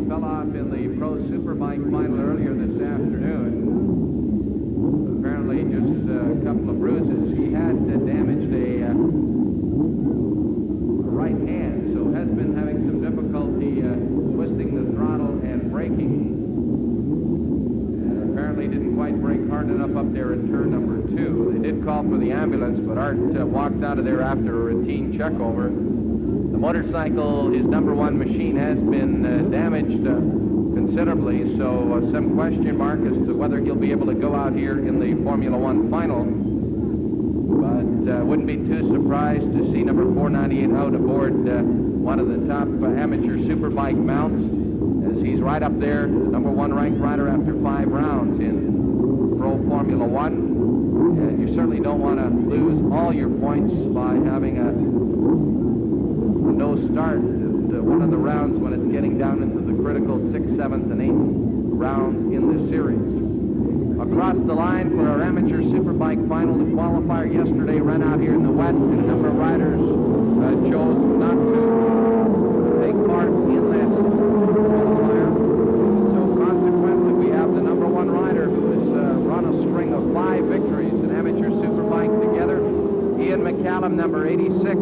Fell off in the Pro Superbike final earlier this afternoon. Apparently just a couple of bruises. He had damaged a right hand, so has been having some difficulty twisting the throttle and braking. And apparently didn't quite brake hard enough up there in turn number 2. They did call for the ambulance, but Art walked out of there after a routine checkover. The motorcycle, his number 1 machine, has been damaged considerably, so some question mark as to whether he'll be able to go out here in the Formula One final. But wouldn't be too surprised to see number 498 out aboard one of the top amateur superbike mounts, as he's right up there, the number 1 ranked rider after 5 rounds in Pro Formula One. And you certainly don't want to lose all your points by having a no start at one of the rounds when it's getting down into the critical 6th, 7th, and 8th rounds in this series. Across the line for our amateur superbike final, the qualifier yesterday ran out here in the wet, and a number of riders chose not to take part in that qualifier. So consequently, we have the number 1 rider who has run a string of 5 victories in amateur superbike together. Ian McCallum, number 86.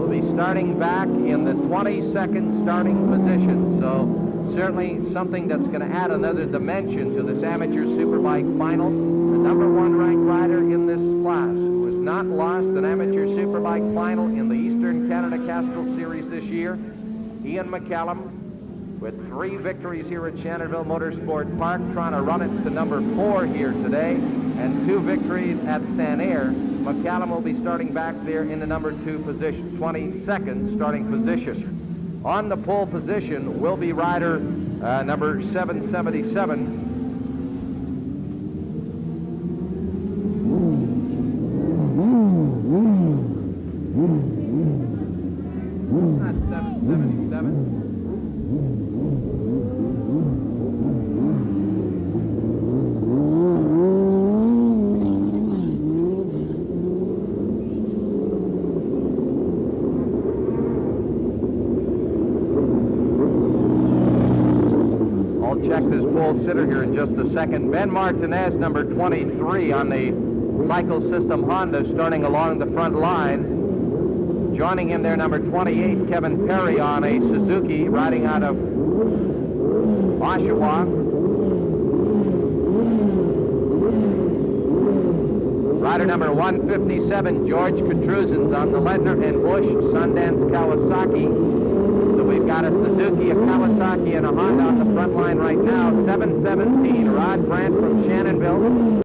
Be starting back in the 22nd starting position, so certainly something that's going to add another dimension to this amateur superbike final. The number 1 ranked rider in this class, who has not lost an amateur superbike final in the Eastern Canada Castrol Series this year, Ian McCallum, with 3 victories here at Shannonville Motorsport Park, trying to run it to number 4 here today, and 2 victories at Sanair. McCallum will be starting back there in the number 2 position, 22nd starting position. On the pole position will be rider number 777. Not 777. Check this pole sitter here in just a second. Ben Martinez, number 23 on the Cycle System Honda, starting along the front line. Joining him there, number 28, Kevin Perry on a Suzuki, riding out of Oshawa. Rider number 157, George Katruzans on the Ledner and Busch Sundance Kawasaki. We've got a Suzuki, a Kawasaki, and a Honda on the front line right now. 717, Rod Brandt from Shannonville.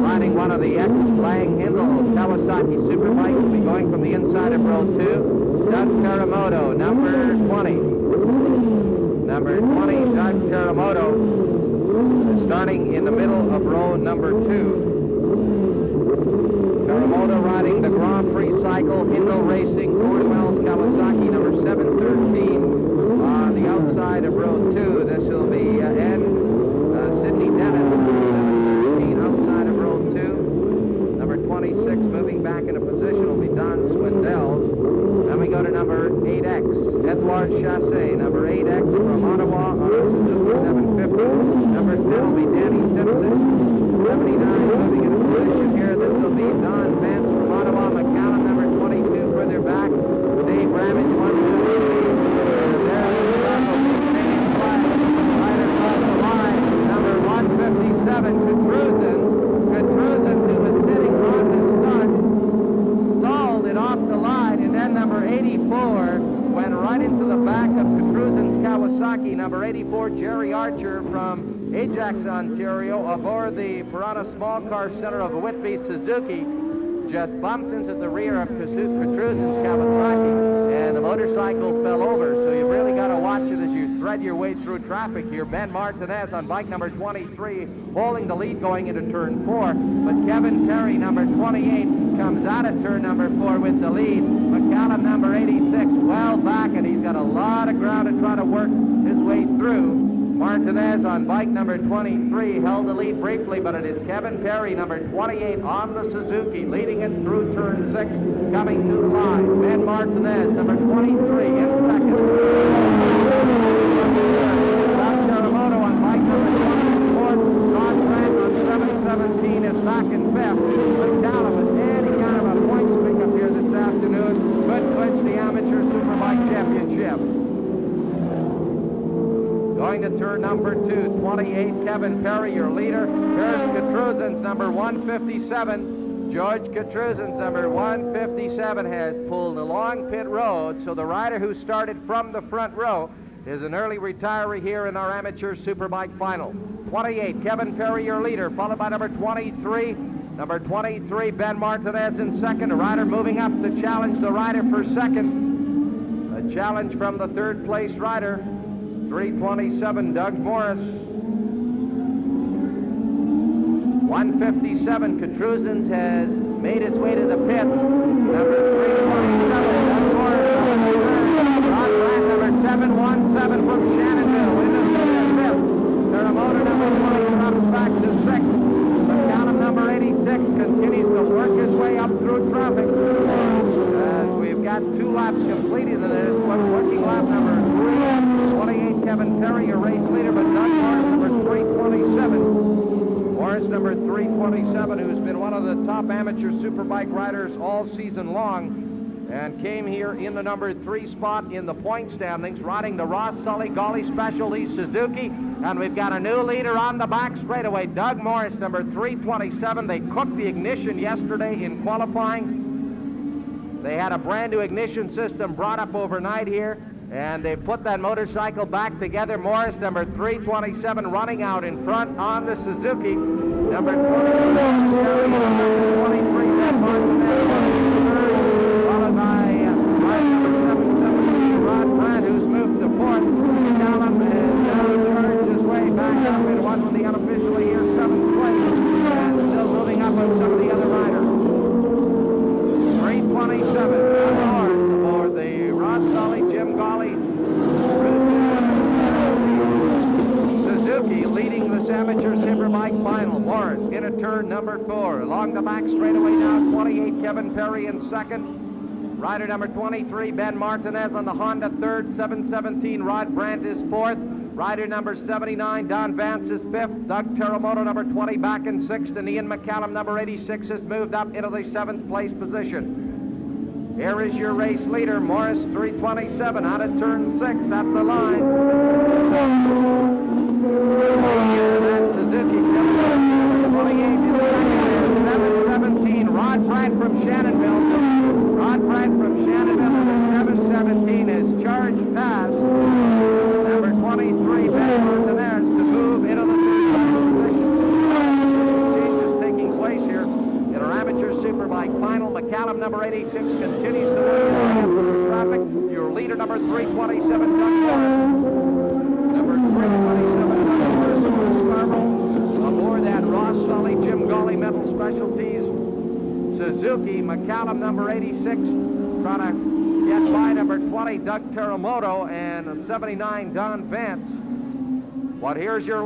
Riding one of the Lang Hindle Kawasaki Superbikes. Will be going from the inside of row 2. Doug Teramoto, number 20. Number 20, Doug Teramoto, starting in the middle of row number 2. Teramoto riding the Grand Prix cycle, Hindle Racing, Cornwell's Kawasaki, number 713 on the outside of row 2. This will be Sidney Dennis, number 713 outside of row 2. Number 26 moving back into position will be Don Swindells. Then we go to number 8X, Edouard Chassé, number 8X from Ottawa on a Suzuki 750. Number 10 will be Danny Simpson, 79 moving into position here. This will be Don Vance from Ottawa. McCallum, number 22, further back. Dave Ramage, 173. There will be Canadian flag. Right across the line, number 157, Katruzans. Katruzans, who was sitting on the start, stalled it off the line, and then number 84 went right into the back of Katruzans' Kawasaki. Number 84, Jerry Archer from Ajax, Ontario, aboard the Piranha Small Car Center of Whitby Suzuki. just bumped into the rear of Petruzin's Kawasaki, and the motorcycle fell over. So you've really got to watch it as you thread your way through traffic here. Ben Martinez on bike number 23, holding the lead going into turn 4. But Kevin Perry, number 28, comes out of turn number 4 with the lead. McCallum, number 86, well back, and he's got a lot of ground to try to work his way through. Martinez on bike number 23 held the lead briefly, but it is Kevin Perry, number 28, on the Suzuki, leading it through turn 6, coming to the line. Ben Martinez, number 23, in second. Doug Terremoto on bike number 24. Ron Grant on 717 is back in 5th. McCallum with any kind of a points pickup here this afternoon could clinch the Amateur Superbike Championship. Going to turn number 2, 28, Kevin Perry, your leader. Here's Katruzins, number 157. George Katruzins, number 157, has pulled along pit road, so the rider who started from the front row is an early retiree here in our Amateur Superbike final. 28, Kevin Perry, your leader, followed by number 23. Number 23, Ben Martinez in second. A rider moving up to challenge the rider for second. A challenge from the third place rider. 327, Doug Morris. 157, Katruzins has made his way to the pits. Number 327, Doug Morris. Ron Grant, number 717 from Shannonville into the fifth. Terremoto, number 20, drops back to 6th. McCallum, number 86, continues to work his way up through traffic. We've got 2 laps completed in this one, working lap number 3. 28, Kevin Perry, your race leader, but Doug Morris, number 327. Morris, number 327, who's been one of the top amateur superbike riders all season long, and came here in the number 3 spot in the point standings, riding the Ross Sully Golly Specialties Suzuki. And we've got a new leader on the back straightaway, Doug Morris, number 327. They cooked the ignition yesterday in qualifying. They had a brand new ignition system brought up overnight here, and they put that motorcycle back together. Morris, number 327, running out in front on the Suzuki. Number 23, Ben Martinez, followed by number 717, Rod Grant, who's moved to 4th. Callum has now charged his way back up in what will be unofficially here 7th place, and still moving up on some of the other riders. 327, Doug Morris aboard the Ross Sully, Jim Golly Suzuki, leading this amateur superbike final. Morris into turn number 4. Along the back straightaway now, 28, Kevin Perry in second. Rider number 23, Ben Martinez on the Honda 3rd. 717, Rod Brandt is 4th. Rider number 79, Don Vance is 5th. Doug Terremoto, number 20, back in 6th. And Ian McCallum, number 86, has moved up into the 7th place position. Here is your race leader, Morris, 327, out of turn 6 at the line. That's Suzuki, 28 in second, 717, Rod Brandt from Shannonville. Rod Brandt from Shannonville, number 717, is charged past number 23, Ben Martinez, to move into the 3rd position. Changes taking place here in our amateur superbike final. McCallum, number 86, continues to work his way up through traffic. Your leader, number 327, Doug Morris. Number 327, Doug Morris from Scarborough, aboard that Ross Sully Jim Golly Metal Specialties Suzuki. McCallum, number 86, trying to get by number 20, Doug Terremoto, and 79, Don Vance. But here's your